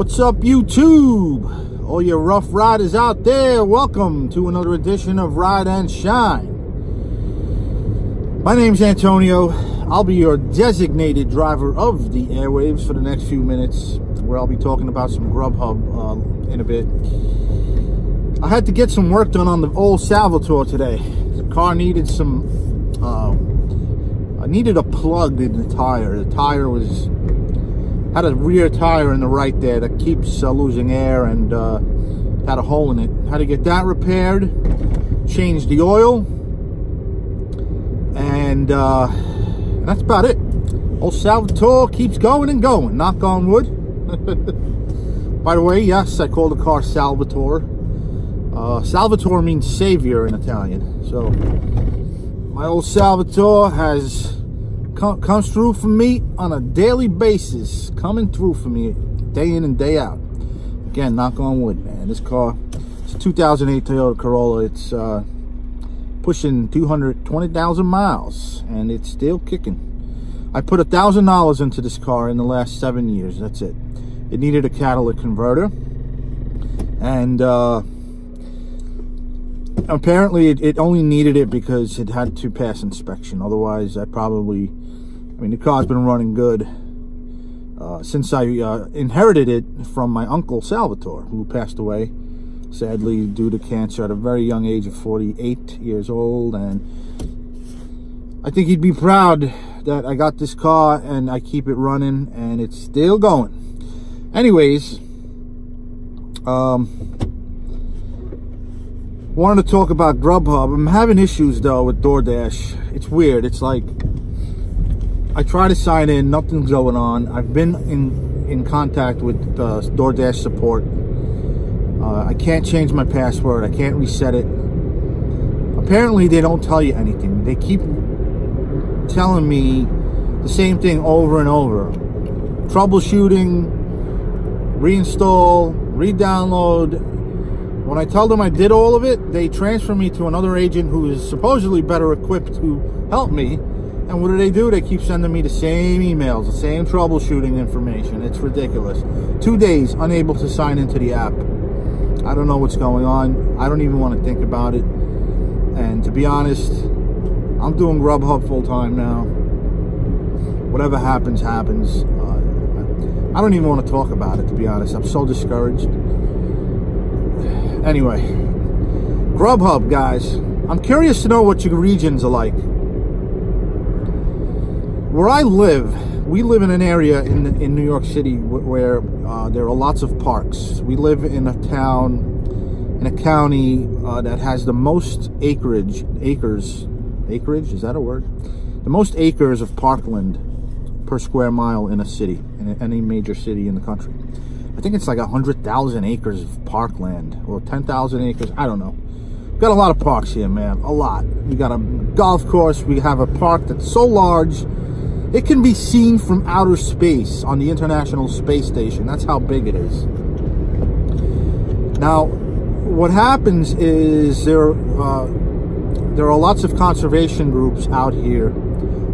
What's up, YouTube? All you rough riders out there, welcome to another edition of Ride and Shine. My name's Antonio. I'll be your designated driver of the airwaves for the next few minutes, where I'll be talking about some Grubhub in a bit. I had to get some work done on the old Salvatore today. The car needed some, I needed a plug in the tire. The tire had a rear tire in the right there that keeps losing air and had a hole in it. Had to get that repaired, change the oil, and that's about it. Old Salvatore keeps going and going, knock on wood. By the way, yes, I call the car Salvatore. Salvatore means savior in Italian. So my old Salvatore comes through for me on a daily basis, coming through for me day in and day out. Again, knock on wood, man. This car, it's a 2008 Toyota Corolla. It's pushing 220,000 miles, and it's still kicking. I put $1,000 into this car in the last 7 years. That's it. It needed a catalytic converter, and apparently it only needed it because it had to pass inspection. Otherwise, the car's been running good since I inherited it from my uncle Salvatore, who passed away sadly due to cancer at a very young age of 48 years old. And I think he'd be proud that I got this car and I keep it running and it's still going. Anyways, wanted to talk about Grubhub. I'm having issues though with DoorDash. It's weird. It's like I try to sign in, nothing's going on. I've been in contact with DoorDash support. I can't change my password. I can't reset it. Apparently, they don't tell you anything. They keep telling me the same thing over and over. Troubleshooting, reinstall, re-download. When I tell them I did all of it, they transfer me to another agent who is supposedly better equipped to help me. And what do? They keep sending me the same emails, the same troubleshooting information. It's ridiculous. 2 days unable to sign into the app. I don't know what's going on. I don't even want to think about it. And to be honest, I'm doing Grubhub full time now. Whatever happens, happens. I don't even want to talk about it, to be honest. I'm so discouraged. Anyway, Grubhub, guys. I'm curious to know what your regions are like. Where I live, we live in an area in New York City where there are lots of parks. We live in a town, in a county that has the most acreage, is that a word? The most acres of parkland per square mile in a city, in any major city in the country. I think it's like 100,000 acres of parkland, or 10,000 acres, I don't know. We've got a lot of parks here, man, a lot. We got a golf course, we have a park that's so large, it can be seen from outer space on the International Space Station. That's how big it is. Now, what happens is there are lots of conservation groups out here.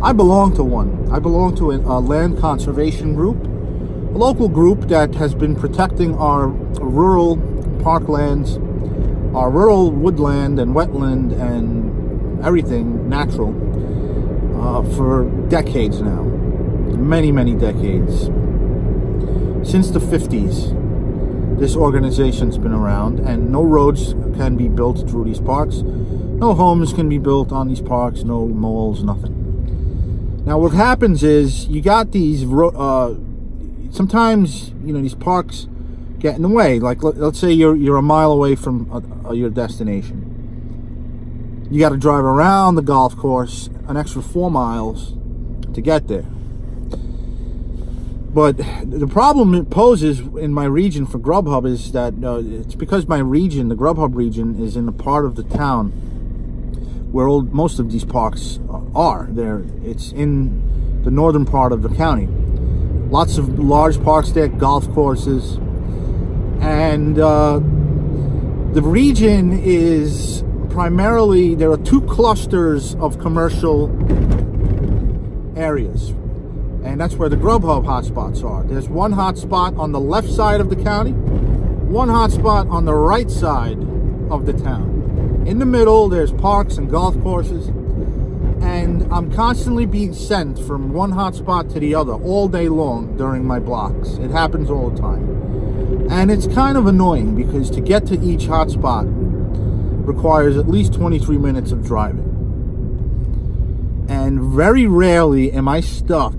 I belong to one. I belong to a land conservation group, a local group that has been protecting our rural parklands, our rural woodland and wetland and everything natural for decades now. Many decades. Since the 50s, this organization's been around, and no roads can be built through these parks. No homes can be built on these parks, no malls, nothing. Now what happens is you got these sometimes, you know, these parks get in the way. Like let's say you're a mile away from your destination. You got to drive around the golf course an extra 4 miles to get there. But the problem it poses in my region for Grubhub is that it's because my region, the Grubhub region, is in a part of the town where most of these parks are. It's in the northern part of the county. Lots of large parks there, golf courses, and the region is primarily, there are 2 clusters of commercial areas. And that's where the Grubhub hotspots are. There's one hotspot on the left side of the county, one hotspot on the right side of the town. In the middle, there's parks and golf courses. And I'm constantly being sent from one hotspot to the other all day long during my blocks. It happens all the time. And it's kind of annoying because to get to each hotspot requires at least 23 minutes of driving. And very rarely am I stuck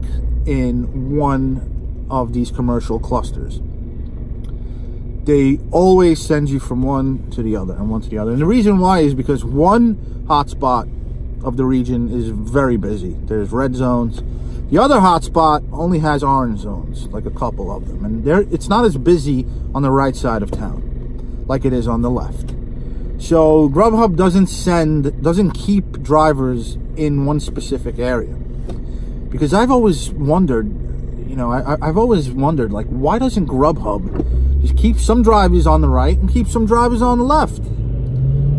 in one of these commercial clusters. They always send you from one to the other and one to the other. And the reason why is because one hotspot of the region is very busy. There's red zones. The other hotspot only has orange zones, like a couple of them. And it's not as busy on the right side of town like it is on the left. So Grubhub doesn't keep drivers in one specific area. Because I've always wondered, you know, I've always wondered, like, why doesn't Grubhub just keep some drivers on the right and keep some drivers on the left?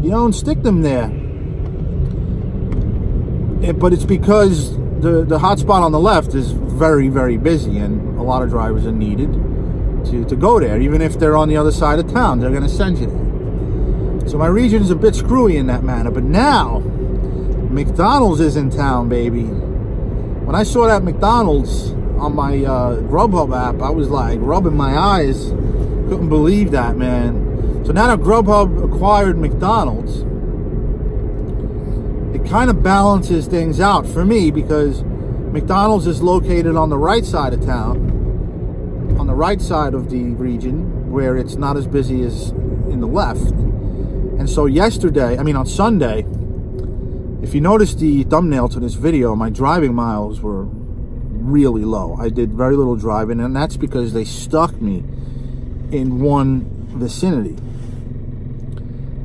You know, and stick them there. But it's because the hotspot on the left is very, very busy, and a lot of drivers are needed to go there. Even if they're on the other side of town, they're going to send you there. So my region is a bit screwy in that manner. But now, McDonald's is in town, baby. When I saw that McDonald's on my Grubhub app, I was like rubbing my eyes. Couldn't believe that, man. So now that Grubhub acquired McDonald's, it kind of balances things out for me, because McDonald's is located on the right side of town, on the right side of the region, where it's not as busy as in the left. And so on Sunday, if you notice the thumbnail to this video, my driving miles were really low. I did very little driving, and that's because they stuck me in one vicinity.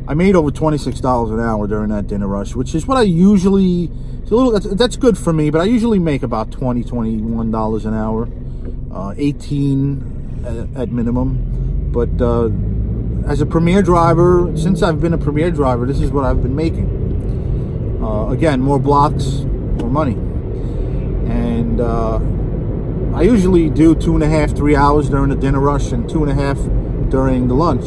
I made over $26 an hour during that dinner rush, which is what I usually, that's good for me, but I usually make about $20, $21 an hour, 18 at minimum. But as a Premier driver, since I've been a Premier driver, this is what I've been making. Again, more blocks, more money. And I usually do 2.5, 3 hours during the dinner rush and 2.5 during the lunch.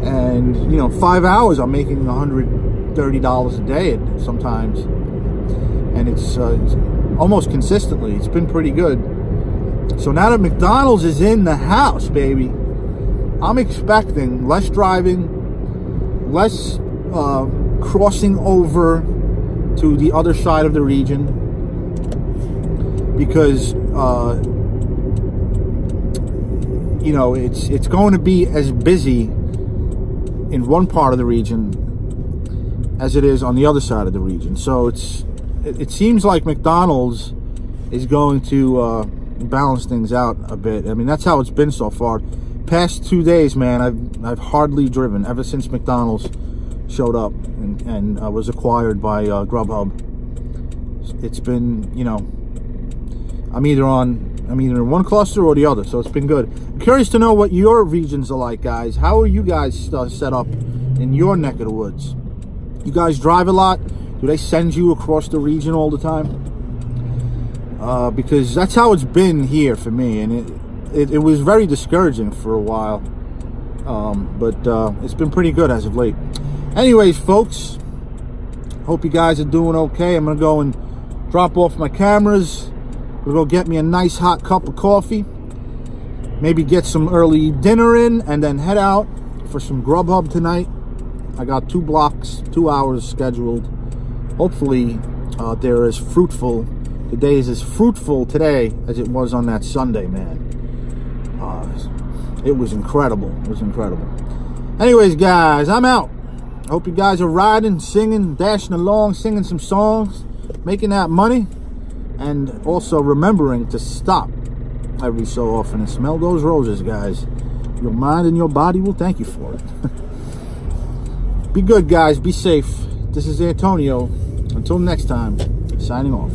And, you know, 5 hours, I'm making $130 a day sometimes. And it's almost consistently. It's been pretty good. So now that McDonald's is in the house, baby, I'm expecting less driving, less crossing over to the other side of the region. Because, you know, it's going to be as busy in one part of the region as it is on the other side of the region. So it seems like McDonald's is going to balance things out a bit. I mean, that's how it's been so far. Past 2 days, man, I've hardly driven ever since McDonald's showed up and was acquired by Grubhub. It's been, you know, I'm either in one cluster or the other, so it's been good. I'm curious to know what your regions are like, guys. How are you guys set up in your neck of the woods? You guys drive a lot? Do they send you across the region all the time? Because that's how it's been here for me, and it was very discouraging for a while. But it's been pretty good as of late. Anyways, folks, hope you guys are doing okay. I'm gonna go and drop off my cameras. We'll go get me a nice hot cup of coffee, maybe get some early dinner in, and then head out for some Grubhub tonight. I got 2 blocks, 2 hours scheduled. Hopefully they're as fruitful, the day is as fruitful today as it was on that Sunday, man. It was incredible. It was incredible. Anyways, guys, I'm out. I hope you guys are riding, singing, dashing along, singing some songs, making that money. And also remembering to stop every so often and smell those roses, guys. Your mind and your body will thank you for it. Be good, guys. Be safe. This is Antonio. Until next time, signing off.